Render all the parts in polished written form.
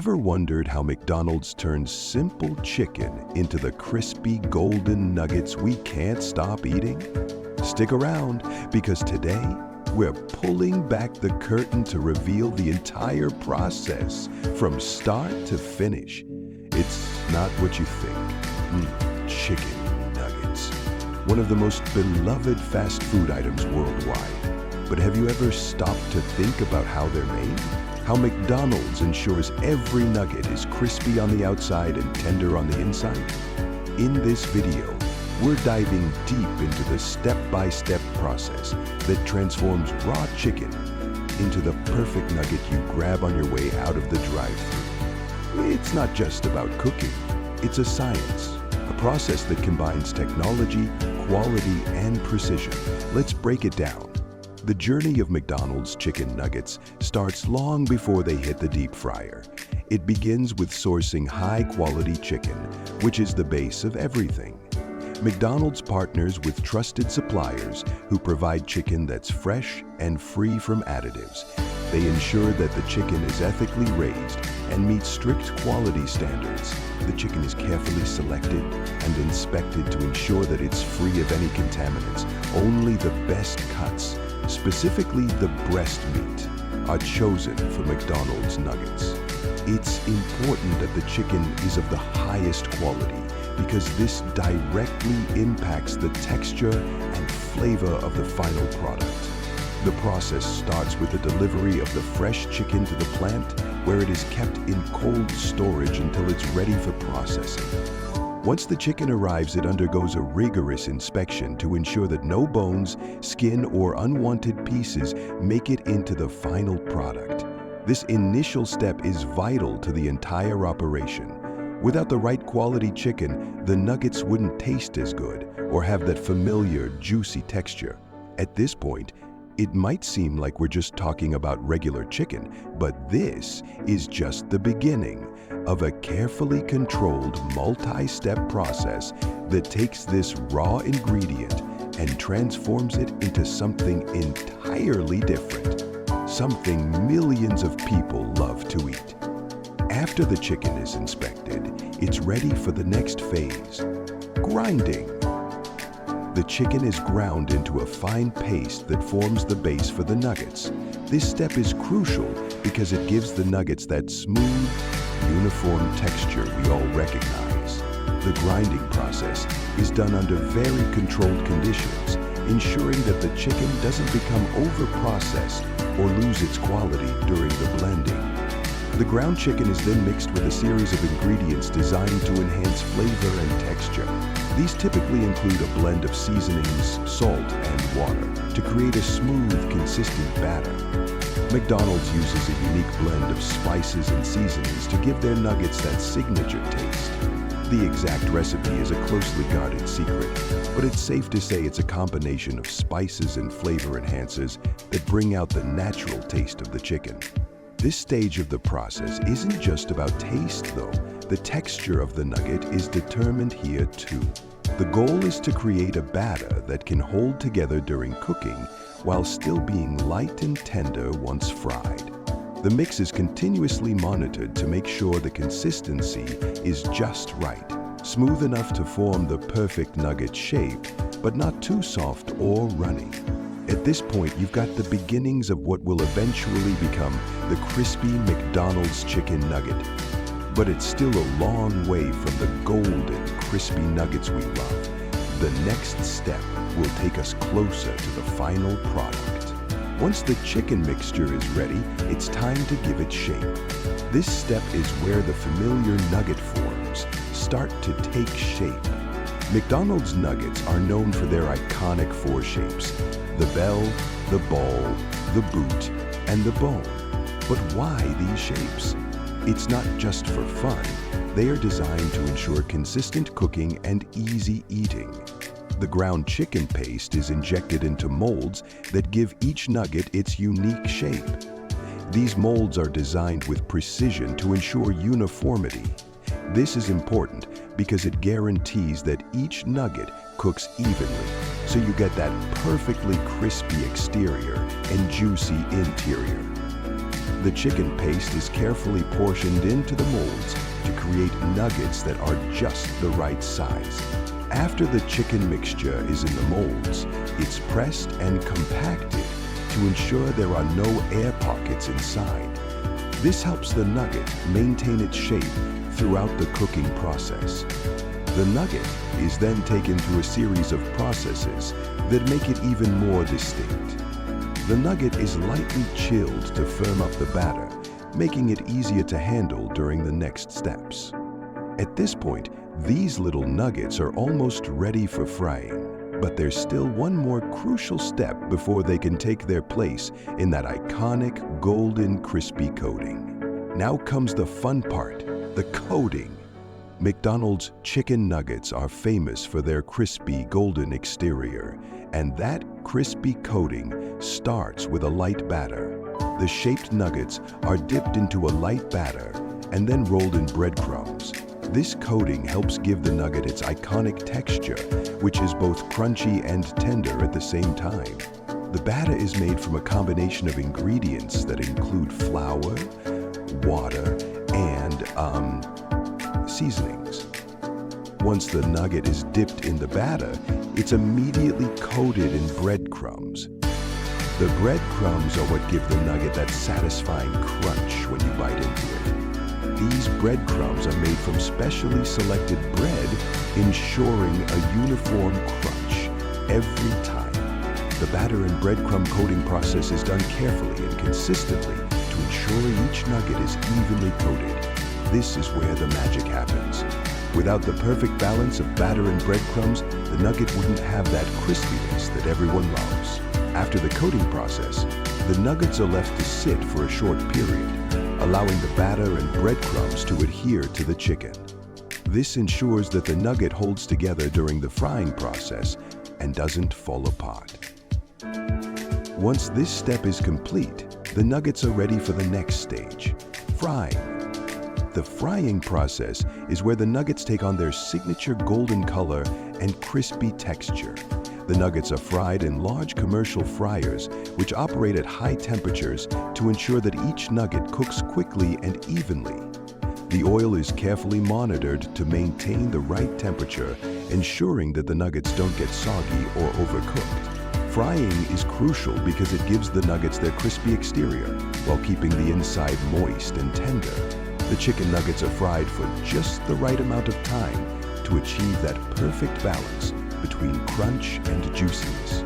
Ever wondered how McDonald's turns simple chicken into the crispy golden nuggets we can't stop eating? Stick around, because today we're pulling back the curtain to reveal the entire process from start to finish. It's not what you think. Chicken nuggets, one of the most beloved fast food items worldwide. But have you ever stopped to think about how they're made? How McDonald's ensures every nugget is crispy on the outside and tender on the inside? In this video, we're diving deep into the step-by-step process that transforms raw chicken into the perfect nugget you grab on your way out of the drive-thru. It's not just about cooking, it's a science, a process that combines technology, quality, and precision. Let's break it down. The journey of McDonald's chicken nuggets starts long before they hit the deep fryer. It begins with sourcing high-quality chicken, which is the base of everything. McDonald's partners with trusted suppliers who provide chicken that's fresh and free from additives. They ensure that the chicken is ethically raised and meets strict quality standards. The chicken is carefully selected and inspected to ensure that it's free of any contaminants. Only the best cuts, specifically the breast meat, are chosen for McDonald's nuggets. It's important that the chicken is of the highest quality because this directly impacts the texture and flavor of the final product. The process starts with the delivery of the fresh chicken to the plant, where it is kept in cold storage until it's ready for processing. Once the chicken arrives, it undergoes a rigorous inspection to ensure that no bones, skin, or unwanted pieces make it into the final product. This initial step is vital to the entire operation. Without the right quality chicken, the nuggets wouldn't taste as good or have that familiar, juicy texture. At this point, it might seem like we're just talking about regular chicken, but this is just the beginning of a carefully controlled multi-step process that takes this raw ingredient and transforms it into something entirely different, something millions of people love to eat. After the chicken is inspected, it's ready for the next phase, grinding. The chicken is ground into a fine paste that forms the base for the nuggets. This step is crucial because it gives the nuggets that smooth, uniform texture we all recognize. The grinding process is done under very controlled conditions, ensuring that the chicken doesn't become over-processed or lose its quality during the blending. The ground chicken is then mixed with a series of ingredients designed to enhance flavor and texture. These typically include a blend of seasonings, salt, and water to create a smooth, consistent batter. McDonald's uses a unique blend of spices and seasonings to give their nuggets that signature taste. The exact recipe is a closely guarded secret, but it's safe to say it's a combination of spices and flavor enhancers that bring out the natural taste of the chicken. This stage of the process isn't just about taste, though. The texture of the nugget is determined here too. The goal is to create a batter that can hold together during cooking while still being light and tender once fried. The mix is continuously monitored to make sure the consistency is just right, smooth enough to form the perfect nugget shape, but not too soft or runny. At this point, you've got the beginnings of what will eventually become the crispy McDonald's chicken nugget. But it's still a long way from the golden, crispy nuggets we love. The next step will take us closer to the final product. Once the chicken mixture is ready, it's time to give it shape. This step is where the familiar nugget forms start to take shape. McDonald's nuggets are known for their iconic four shapes: the bell, the ball, the boot, and the bone. But why these shapes? It's not just for fun. They are designed to ensure consistent cooking and easy eating. The ground chicken paste is injected into molds that give each nugget its unique shape. These molds are designed with precision to ensure uniformity. This is important because it guarantees that each nugget cooks evenly, so you get that perfectly crispy exterior and juicy interior. The chicken paste is carefully portioned into the molds to create nuggets that are just the right size. After the chicken mixture is in the molds, it's pressed and compacted to ensure there are no air pockets inside. This helps the nugget maintain its shape throughout the cooking process. The nugget is then taken through a series of processes that make it even more distinct. The nugget is lightly chilled to firm up the batter, making it easier to handle during the next steps. At this point, these little nuggets are almost ready for frying, but there's still one more crucial step before they can take their place in that iconic golden crispy coating. Now comes the fun part, the coating. McDonald's chicken nuggets are famous for their crispy golden exterior, and that crispy coating starts with a light batter. The shaped nuggets are dipped into a light batter and then rolled in breadcrumbs. This coating helps give the nugget its iconic texture, which is both crunchy and tender at the same time. The batter is made from a combination of ingredients that include flour, water, and seasonings. Once the nugget is dipped in the batter, it's immediately coated in breadcrumbs. The breadcrumbs are what give the nugget that satisfying crunch when you bite into it. These breadcrumbs are made from specially selected bread, ensuring a uniform crunch every time. The batter and breadcrumb coating process is done carefully and consistently to ensure each nugget is evenly coated. This is where the magic happens. Without the perfect balance of batter and breadcrumbs, the nugget wouldn't have that crispiness that everyone loves. After the coating process, the nuggets are left to sit for a short period, allowing the batter and breadcrumbs to adhere to the chicken. This ensures that the nugget holds together during the frying process and doesn't fall apart. Once this step is complete, the nuggets are ready for the next stage, frying. The frying process is where the nuggets take on their signature golden color and crispy texture. The nuggets are fried in large commercial fryers, which operate at high temperatures to ensure that each nugget cooks quickly and evenly. The oil is carefully monitored to maintain the right temperature, ensuring that the nuggets don't get soggy or overcooked. Frying is crucial because it gives the nuggets their crispy exterior while keeping the inside moist and tender. The chicken nuggets are fried for just the right amount of time to achieve that perfect balance between crunch and juiciness.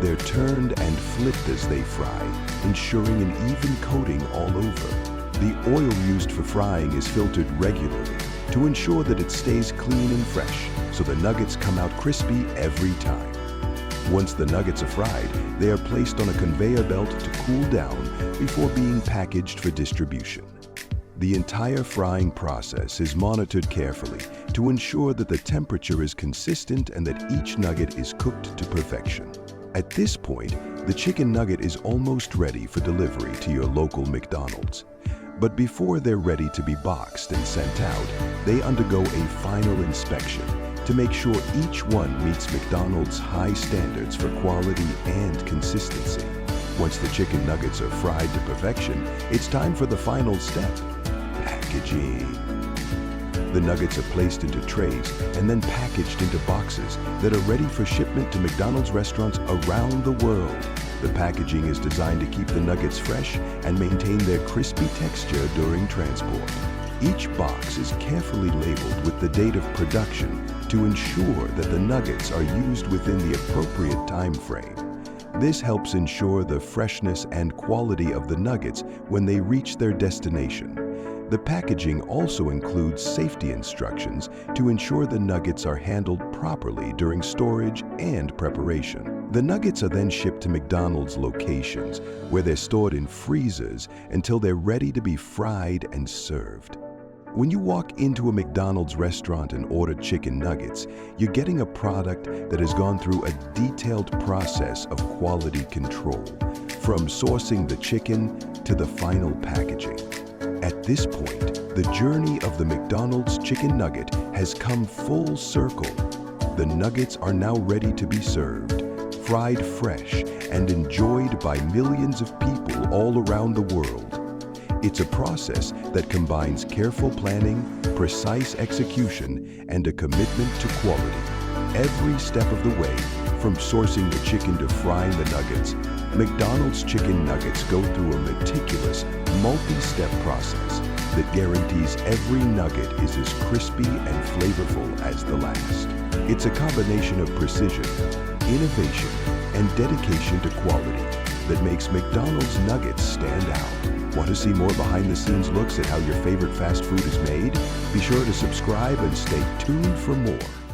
They're turned and flipped as they fry, ensuring an even coating all over. The oil used for frying is filtered regularly to ensure that it stays clean and fresh, so the nuggets come out crispy every time. Once the nuggets are fried, they are placed on a conveyor belt to cool down before being packaged for distribution. The entire frying process is monitored carefully to ensure that the temperature is consistent and that each nugget is cooked to perfection. At this point, the chicken nugget is almost ready for delivery to your local McDonald's. But before they're ready to be boxed and sent out, they undergo a final inspection to make sure each one meets McDonald's high standards for quality and consistency. Once the chicken nuggets are fried to perfection, it's time for the final step, packaging. The nuggets are placed into trays and then packaged into boxes that are ready for shipment to McDonald's restaurants around the world. The packaging is designed to keep the nuggets fresh and maintain their crispy texture during transport. Each box is carefully labeled with the date of production to ensure that the nuggets are used within the appropriate time frame. This helps ensure the freshness and quality of the nuggets when they reach their destination. The packaging also includes safety instructions to ensure the nuggets are handled properly during storage and preparation. The nuggets are then shipped to McDonald's locations, where they're stored in freezers until they're ready to be fried and served. When you walk into a McDonald's restaurant and order chicken nuggets, you're getting a product that has gone through a detailed process of quality control, from sourcing the chicken to the final packaging. At this point, the journey of the McDonald's chicken nugget has come full circle. The nuggets are now ready to be served, fried fresh and enjoyed by millions of people all around the world. It's a process that combines careful planning, precise execution, and a commitment to quality. Every step of the way, from sourcing the chicken to frying the nuggets, McDonald's chicken nuggets go through a meticulous, multi-step process that guarantees every nugget is as crispy and flavorful as the last. It's a combination of precision, innovation, and dedication to quality that makes McDonald's nuggets stand out. Want to see more behind-the-scenes looks at how your favorite fast food is made? Be sure to subscribe and stay tuned for more.